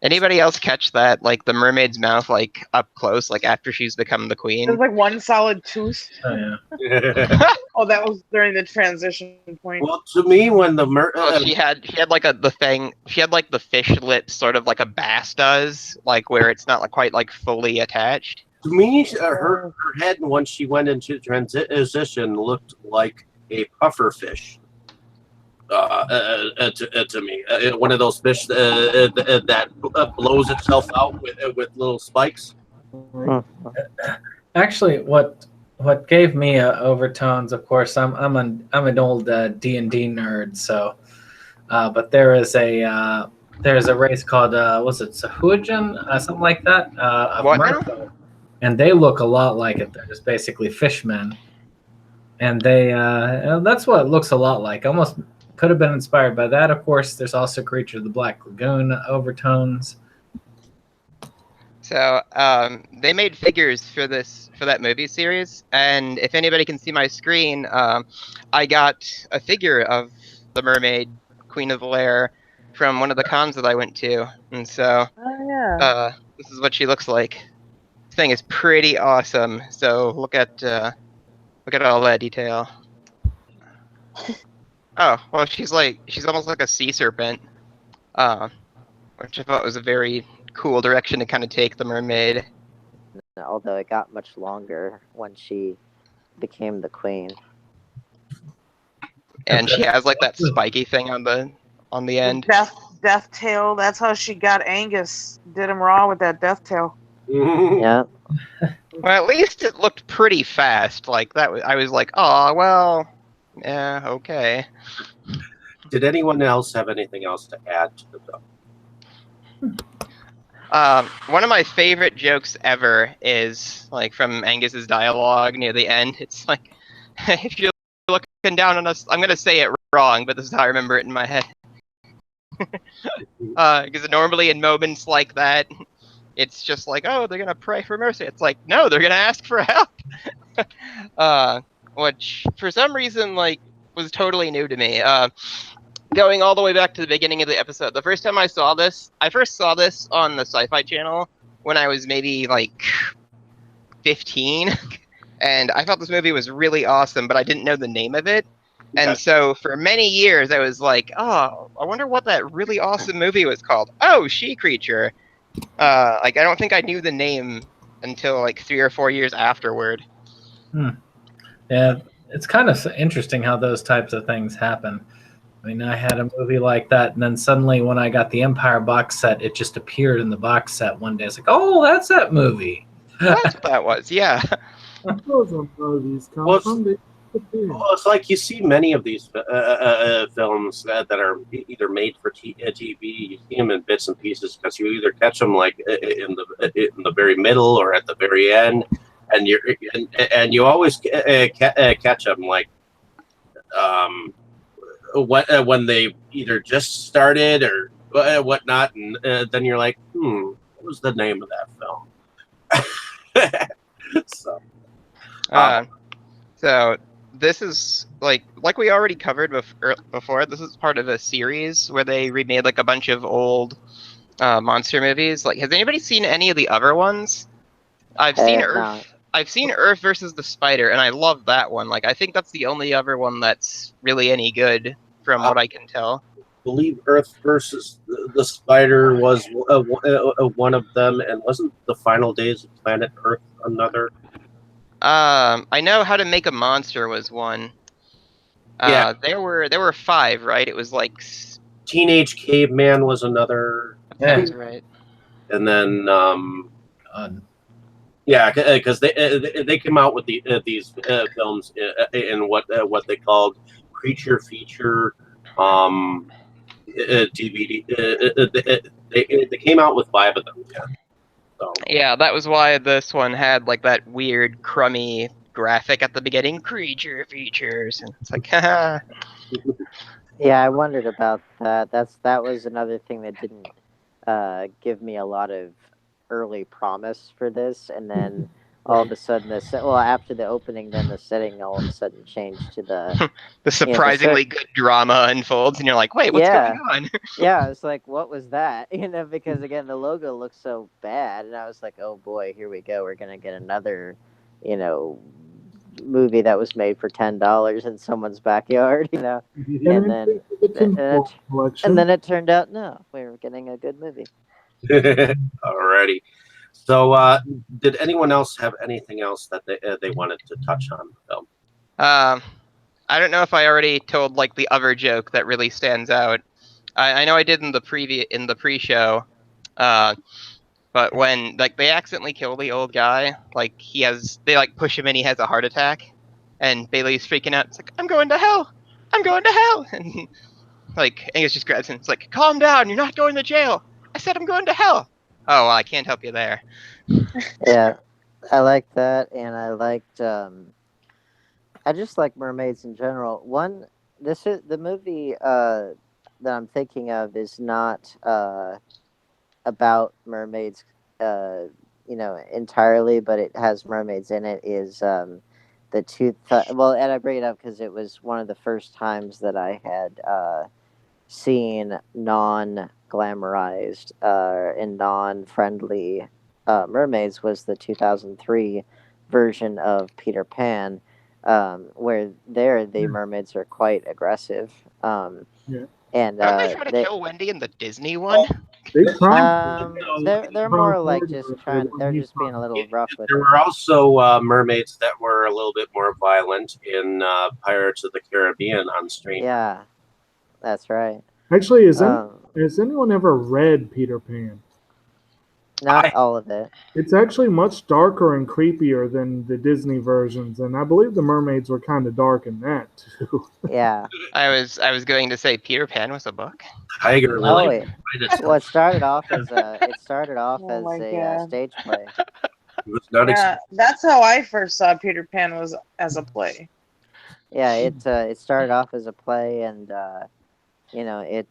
anybody else catch that? Like the mermaid's mouth, like up close, like after she's become the There's queen. like one solid tooth. Oh yeah. Oh, that was during the transition point. Well, to me, when the Well, she had like she had like the fish lips, sort of like a bass does, like where it's not like quite like fully attached. to me, her head once she went into transition looked like a puffer fish. To me, one of those fish that blows itself out with little spikes. Actually, what gave me overtones? Of course, I'm an old D&D nerd, so. But there's a race called was it Sahuagin, something like that, of What now? Merfolk, and they look a lot like it. They're just basically fishmen, and they that's what it looks a lot like. Almost could have been inspired by that. Of course, there's also Creature of the Black Lagoon overtones. So they made figures for that movie series, and if anybody can see my screen, I got a figure of the mermaid, Queen of the Lair, from one of the cons that I went to, and so Oh yeah. this is what she looks like. This thing is pretty awesome. So look at all that detail. Oh well, she's almost like a sea serpent, which I thought was a very cool direction to kind of take the mermaid. Although it got much longer when she became the queen. And she has like that spiky thing on the end. Death tail. That's how she got Angus. Did him raw with that death tail. Yeah. Well, at least it looked pretty fast. Like that I was like, oh well, yeah, okay. Did anyone else have anything else to add to the film? One of my favorite jokes ever is like from Angus's dialogue near the end. It's like, if you're looking down on us, I'm gonna say it wrong, but this is how I remember it in my head. Because normally in moments like that, it's just like, oh, they're gonna pray for mercy. It's like, no, they're gonna ask for help. Which for some reason like was totally new to me. Going all the way back to the beginning of the episode, the first time I first saw this on the Sci-Fi Channel when I was maybe like 15, and I thought this movie was really awesome, but I didn't know the name of it. And so for many years I was like, oh, I wonder what that really awesome movie was called. Oh, She Creature. Like I don't think I knew the name until like 3 or 4 years afterward. Yeah, it's kind of interesting how those types of things happen. I mean, I had a movie like that, and then suddenly when I got the Empire box set, it just appeared in the box set one day. It's like, oh, that's that movie. That's what that was, yeah. Those are movies come Well, from the Well, it's like you see many of these films that are either made for TV. You see them in bits and pieces because you either catch them like in the very middle or at the very end, and you always catch them like when they either just started or whatnot, and then you're like, what was the name of that film? So this is like we already covered before. This is part of a series where they remade like a bunch of old monster movies. Like, has anybody seen any of the other ones? I've seen Earth. No. I've seen Earth versus the Spider, and I love that one. Like, I think that's the only other one that's really any good from what I can tell. believe Earth versus the Spider was one of them, and wasn't the Final Days of Planet Earth another? I know How to Make a Monster was one. Yeah. There were 5, right? It was like Teenage Caveman was another, that's right. and then God. yeah, because they came out with these films in what they called creature feature DVD. They came out with 5 of them. Yeah. So. Yeah, that was why this one had like that weird crummy graphic at the beginning, creature features, and it's like, haha. Yeah, I wondered about that. That was another thing that didn't give me a lot of early promise for this, and then all of a sudden after the opening, then the setting all of a sudden changed to the The surprisingly good drama unfolds, and you're like, wait, what's going on? Yeah, I was like, what was that? Because again, the logo looks so bad, and I was like, oh boy, here we go. We're gonna get another, movie that was made for $10 in someone's backyard, and then it turned out no, we were getting a good movie. Alrighty. So, did anyone else have anything else that they wanted to touch on the film? I don't know if I already told like the other joke that really stands out. I know I did in the pre-show, but when like they accidentally kill the old guy, like they like push him and he has a heart attack, and Bailey's freaking out. It's like, I'm going to hell, and like Angus just grabs him. It's like, calm down, you're not going to jail. I said I'm going to hell. Oh, well, I can't help you there. Yeah, I like that, and I liked. I just like mermaids in general. This is the movie that I'm thinking of is not about mermaids, entirely, but it has mermaids in it. Is and I bring it up because it was one of the first times that I had seen non-glamorized and non-friendly mermaids was the 2003 version of Peter Pan, where the mermaids are quite aggressive. And Aren't they trying to kill Wendy in the Disney one? They're more like just trying. They're just being a little rough with there it. were also mermaids that were a little bit more violent in Pirates of the Caribbean on stream. Yeah, that's right. Actually, has anyone ever read Peter Pan? Not all of it. It's actually much darker and creepier than the Disney versions, and I believe the mermaids were kind of dark in that too. Yeah. I was going to say Peter Pan was a book. Tiger Lily. Well, it started off as a stage play. It was not that's how I first saw Peter Pan was as a play. Yeah, it started off as a play, and it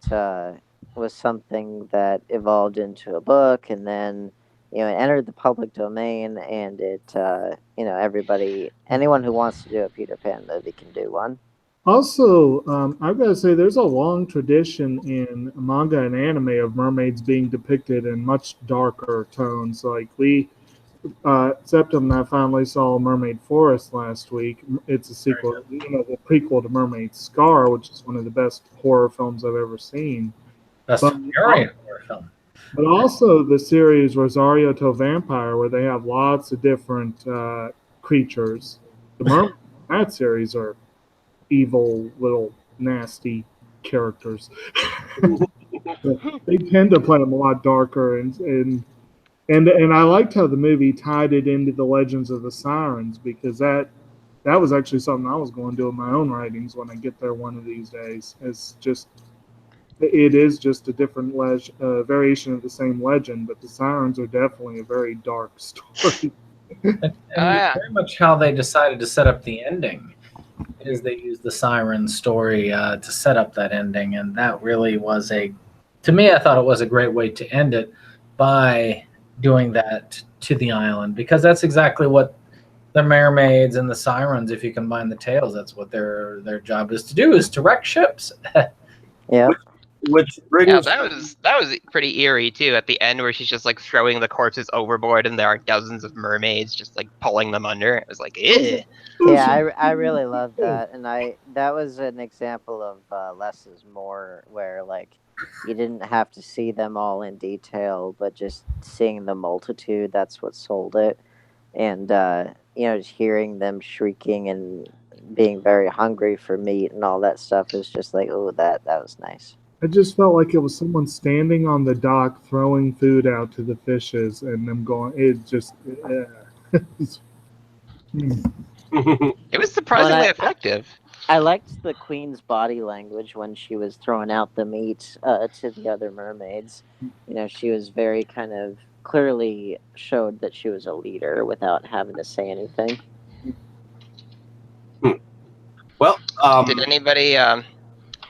was something that evolved into a book, and then it entered the public domain, and it anyone who wants to do a Peter Pan movie can do one. Also, I've got to say, there's a long tradition in manga and anime of mermaids being depicted in much darker tones. Like Septum and I finally saw Mermaid Forest last week. It's a sequel, the prequel to Mermaid Scar, which is one of the best horror films I've ever seen. That's a horror film. But also the series Rosario to Vampire, where they have lots of different creatures. The mermaids in that series are evil, little, nasty characters. They tend to play them a lot darker, and I liked how the movie tied it into the Legends of the Sirens, because that was actually something I was going to do in my own writings when I get there one of these days. It is just a different variation of the same legend, but the Sirens are definitely a very dark story. And very much how they decided to set up the ending is they used the Siren story to set up that ending, and that really was to me, I thought it was a great way to end it by doing that to the island, because that's exactly what the mermaids and the sirens, if you combine the tales, that's what their job is to do, is to wreck ships. Yeah. Which brings Yeah, that was pretty eerie too. At the end, where she's just like throwing the corpses overboard, and there are dozens of mermaids just like pulling them under. It was like, eh. Yeah, I really love that, and that was an example of less is more, where like you didn't have to see them all in detail, but just seeing the multitude, that's what sold it, and just hearing them shrieking and being very hungry for meat and all that stuff is just like, oh, that was nice. I just felt like it was someone standing on the dock throwing food out to the fishes and them going. It just. It was surprisingly Well, effective. I liked the queen's body language when she was throwing out the meat to the other mermaids. She was very kind of clearly showed that she was a leader without having to say anything. well, Did anybody,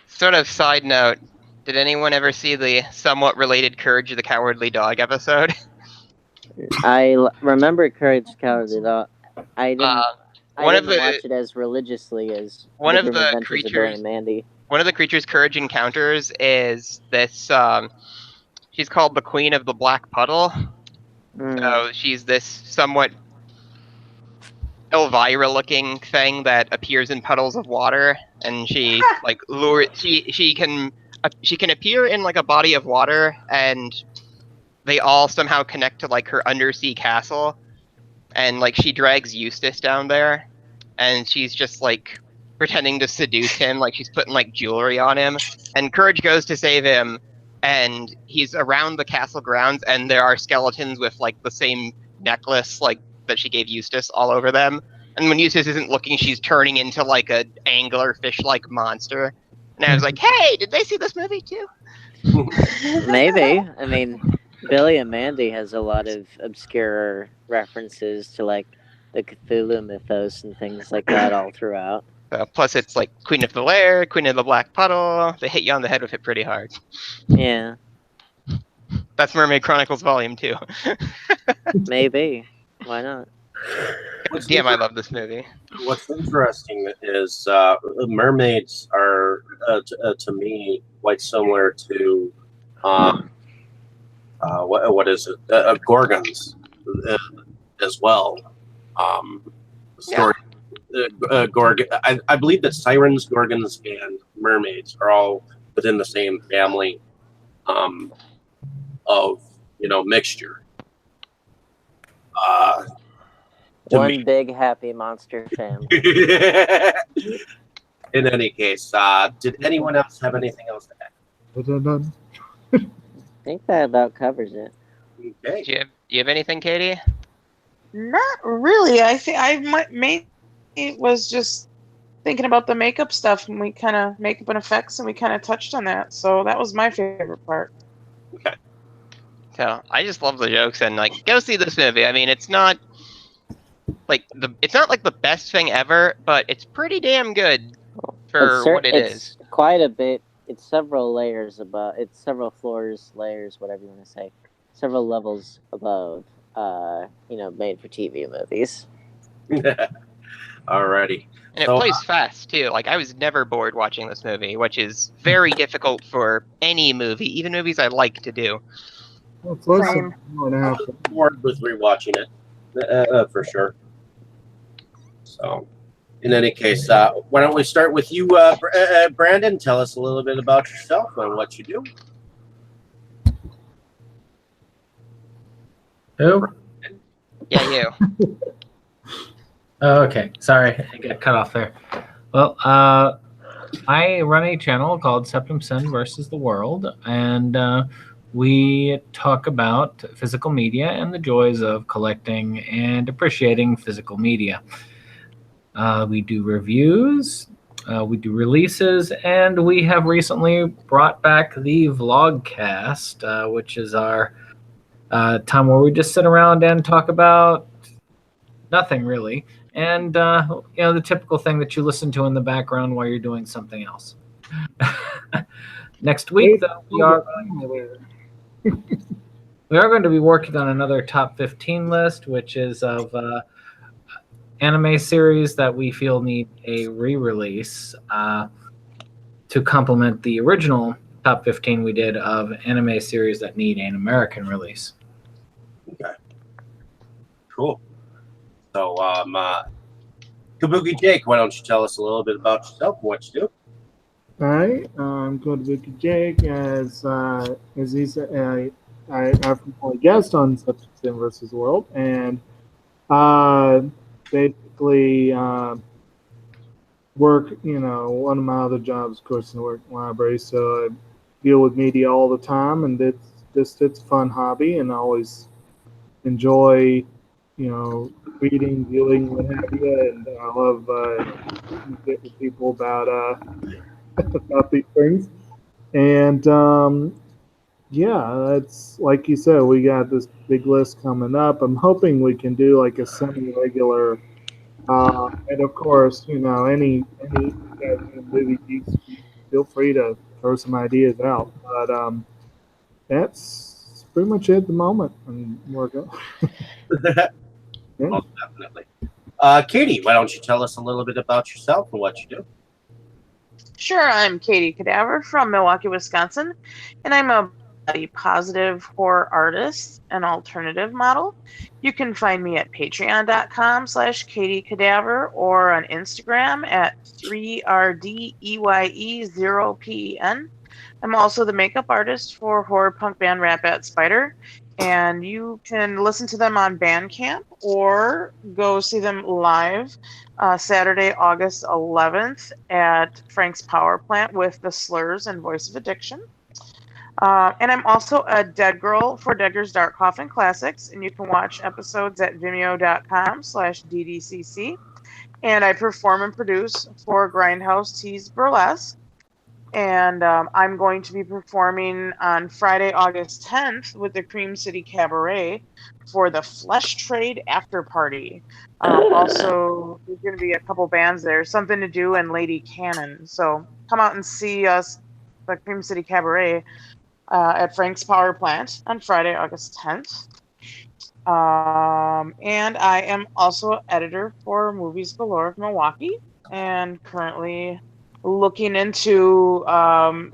sort of side note, did anyone ever see the somewhat related Courage the Cowardly Dog episode? Remember Courage the Cowardly Dog. I didn't. One I of didn't the watch it as religiously as one The of Grim the Adventures of Billy creatures and Mandy. one of the creatures Courage encounters is this. She's called the Queen of the Black Puddle. So she's this somewhat Elvira-looking thing that appears in puddles of water, and she like she can appear in like a body of water, and they all somehow connect to like her undersea castle, and like she drags Eustace down there, and she's just like pretending to seduce him, like she's putting like jewelry on him, and Courage goes to save him, and he's around the castle grounds, and there are skeletons with like the same necklace like that she gave Eustace all over them, and when Eustace isn't looking, she's turning into like a angler fish like monster, and I was like, hey, did they see this movie too? Maybe. I mean, Billy and Mandy has a lot of obscure references to like the Cthulhu mythos and things like that all throughout. Plus, it's like Queen of the Lair, Queen of the Black Puddle. They hit you on the head with it pretty hard. Yeah, That's Mermaid Chronicles Volume 2. maybe. Why not? Damn, I love this movie. What's interesting is mermaids are, to me, quite similar to what is it? Gorgons as well. Story. I believe that sirens, gorgons, and mermaids are all within the same family of mixture. One big happy monster family. In any case, did anyone else have anything else to add? I think that about covers it. Okay. Do you have anything, Katie? Not really. I think it was just thinking about the makeup stuff, and we kind of makeup and effects, and we kind of touched on that. So that was my favorite part. Okay. So I just love the jokes, and like, go see this movie. I mean, it's not like the best thing ever, but it's pretty damn good for what it is. It's quite a bit. It's several layers above. It's several floors, layers, whatever you want to say. Several levels above. Made for TV movies. Alrighty. And it plays fast too. Like, I was never bored watching this movie, which is very difficult for any movie, even movies I like to do. Well, it's less than 1.5. I'm bored with rewatching it, for sure. So, in any case, why don't we start with you, Brandon? Tell us a little bit about yourself and what you do. Who? Yeah, you. Oh, okay. Sorry, I got cut off there. Well, I run a channel called Septum Sin versus the World, and we talk about physical media and the joys of collecting and appreciating physical media. We do reviews, we do releases, and we have recently brought back the Vlogcast, which is our time where we just sit around and talk about nothing really. And, the typical thing that you listen to in the background while you're doing something else. Next week, though, we are going to be working on another top 15 list, which is of anime series that we feel need a re-release to complement the original top 15 we did of anime series that need an American release. Okay. Cool. So, Kabuki Jake, why don't you tell us a little bit about yourself and what you do? All right, I'm Kabuki Jake. As he said, I frequently guest on Substance versus World, and basically work. One of my other jobs, of course, in the work library, so I deal with media all the time, and it's a fun hobby, and I always enjoy, reading, viewing, what have you, and I love get with people about about these things. And yeah, that's like you said, we got this big list coming up. I'm hoping we can do like a semi-regular, and of course, any movie geeks, feel free to throw some ideas out. But that's pretty much it at the moment. And working. Yeah. Most definitely. Katie, why don't you tell us a little bit about yourself and what you do? Sure, I'm Katie Cadaver from Milwaukee, Wisconsin, and I'm a body positive horror artist and alternative model. You can find me at patreon.com/Katie Cadaver or on Instagram at 3RDEYE0PEN. I'm also the makeup artist for horror punk band Rat Bat Spider, and you can listen to them on Bandcamp or go see them live Saturday, August 11th at Frank's Power Plant with The Slurs and Voice of Addiction. And I'm also a Dead Girl for Dead Girl's Dark Coffin Classics, and you can watch episodes at vimeo.com/DDCC. And I perform and produce for Grindhouse Tees Burlesque. And I'm going to be performing on Friday, August 10th with the Cream City Cabaret for the Flesh Trade After Party. Also, there's going to be a couple bands there, Something to Do and Lady Cannon. So come out and see us, the Cream City Cabaret, at Frank's Power Plant on Friday, August 10th. And I am also editor for Movies Galore of Milwaukee, and currently looking into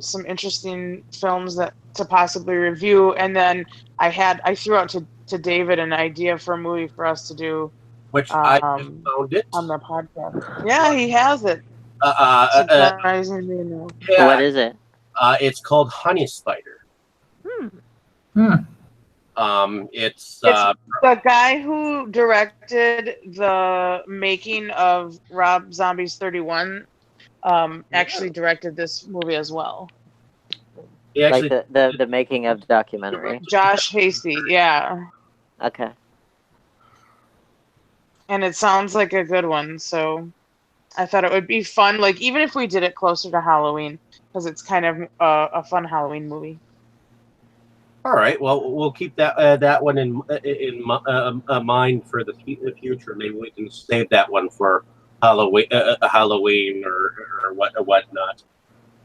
some interesting films to possibly review. And then I threw out to David an idea for a movie for us to do, Which I just found it on the podcast. Yeah, he has it. Surprisingly enough. Yeah, What is it? it's called Honey Spider. It's the guy who directed the making of Rob Zombie's 31 actually directed this movie as well. actually, Like the making of the documentary. Josh Hasty, yeah. Okay. And it sounds like a good one, so I thought it would be fun, like even if we did it closer to Halloween, because it's kind of a fun Halloween movie. all right. Well, we'll keep that one in mind for the future. Maybe we can save that one for Halloween or whatnot.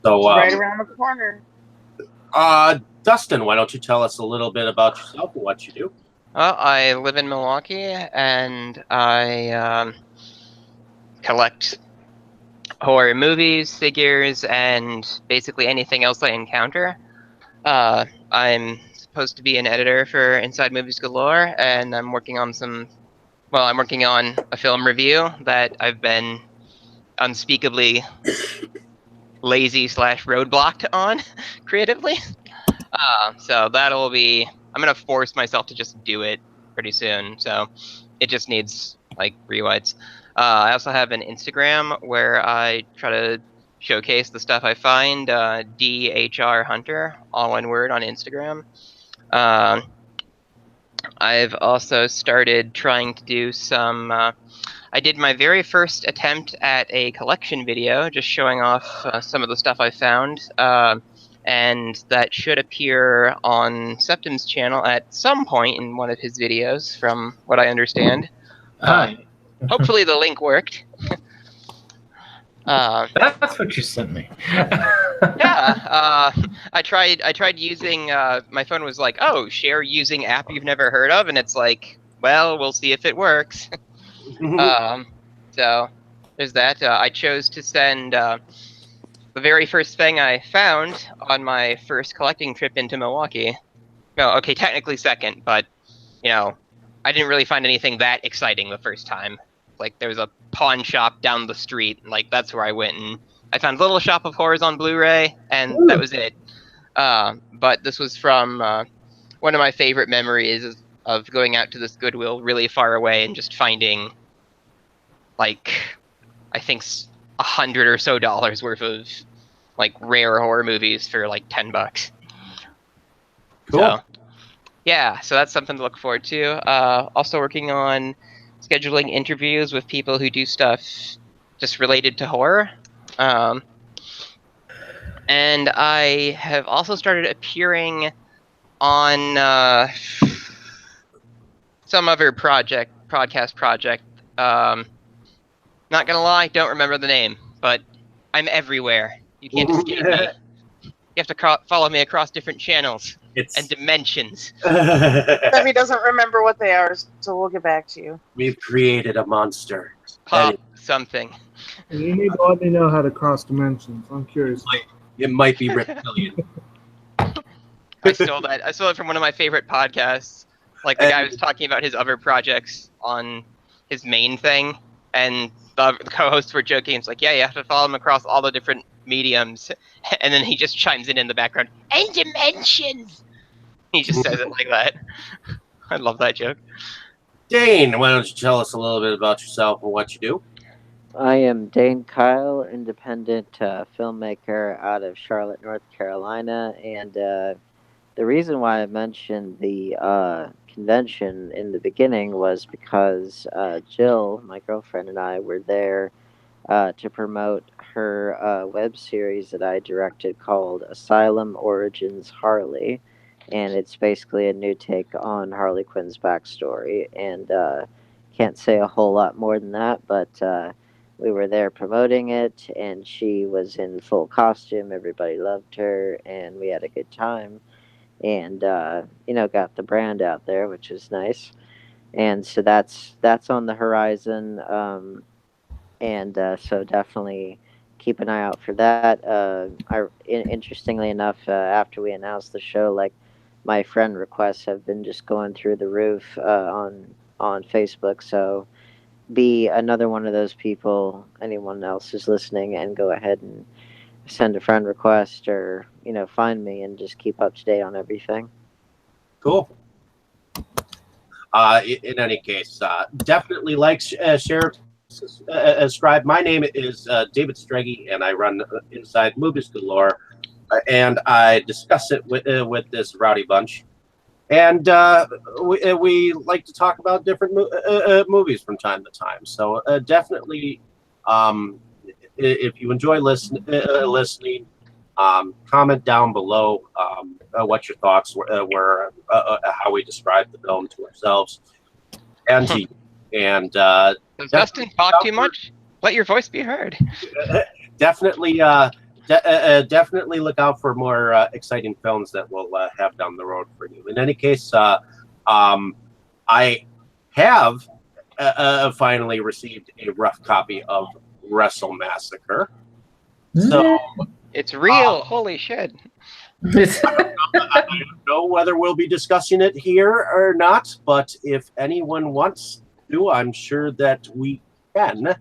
So It's right around the corner. Dustin, why don't you tell us a little bit about yourself and what you do? Well, I live in Milwaukee, and I collect horror movies, figures, and basically anything else I encounter. I'm supposed to be an editor for Inside Movies Galore, and I'm working on I'm working on a film review that I've been unspeakably lazy / roadblocked on creatively. So that'll be, I'm going to force myself to just do it pretty soon. So it just needs like rewrites. I also have an Instagram where I try to showcase the stuff I find, DHR Hunter, all one word on Instagram. I've also started trying to do some, I did my very first attempt at a collection video, just showing off some of the stuff I found, and that should appear on Septim's channel at some point in one of his videos, from what I understand. Hopefully the link worked. That's what you sent me. Yeah, I tried using, my phone was like, oh, share using app you've never heard of, and it's like, well, we'll see if it works. So there's that. I chose to send the the very first thing I found on my first collecting trip into Milwaukee. No, okay, technically second, but I didn't really find anything that exciting the first time. Like there was a pawn shop down the street, like that's where I went, and I found Little Shop of Horrors on Blu-ray, and that was it. But this was from one of my favorite memories of going out to this Goodwill really far away and just finding, like, I think $100 or so worth of like rare horror movies for like $10. Cool. So, yeah, so that's something to look forward to. Also working on scheduling interviews with people who do stuff just related to horror. And I have also started appearing on some other podcast project. Not gonna lie, don't remember the name, but I'm everywhere. You can't escape me. You have to follow me across different channels and dimensions. Debbie doesn't remember what they are, so we'll get back to you. We've created a monster. Pop something. You need to let me know how to cross dimensions. I'm curious. It might be reptilian. I stole that. I stole it from one of my favorite podcasts. Like the guy was talking about his other projects on his main thing, and the co-hosts were joking. It's like, yeah, you have to follow him across all the different mediums, and then he just chimes in the background, and dimensions. He just says it like that. I love that joke. Dane, why don't you tell us a little bit about yourself and what you do? I am Dane Kyle, independent filmmaker out of Charlotte, North Carolina, and the reason why I mentioned the convention in the beginning was because Jill, my girlfriend, and I were there to promote her web series that I directed called Asylum Origins Harley, and it's basically a new take on Harley Quinn's backstory, and can't say a whole lot more than that, but we were there promoting it, and she was in full costume. Everybody loved her, and we had a good time, and got the brand out there, which is nice. And so that's on the horizon, and so definitely keep an eye out for that. Interestingly enough, after we announced the show, like, my friend requests have been just going through the roof on Facebook. So be another one of those people. Anyone else who's listening, and go ahead and send a friend request, or find me, and just keep up to date on everything. Cool. In any case, definitely like, share, subscribe. My name is David Streggy, and I run Inside Movies Galore, and I discuss it with this rowdy bunch. And we like to talk about different movies from time to time. So definitely, if you enjoy listening, comment down below what your thoughts were, how we described the film to ourselves and to you. And does Dustin talk too much? Let your voice be heard. Definitely. Definitely look out for more exciting films that we'll have down the road for you. In any case, I have finally received a rough copy of Wrestle Massacre. So it's real. Holy shit. I don't know whether we'll be discussing it here or not, but if anyone wants to, I'm sure that we can.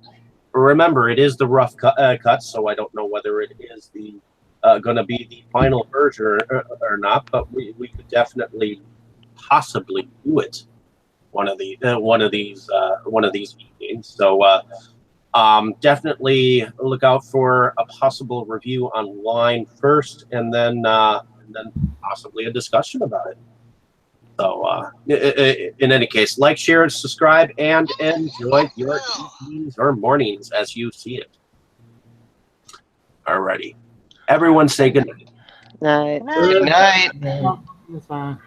Remember, it is the rough cut, so I don't know whether it is the going to be the final version or not. But we could definitely, possibly do it one of these evenings. So definitely look out for a possible review online first, and then possibly a discussion about it. So, in any case, like, share, and subscribe, and enjoy your evenings or mornings as you see it. Alrighty. Everyone say good night. Night. Good night. That's fine.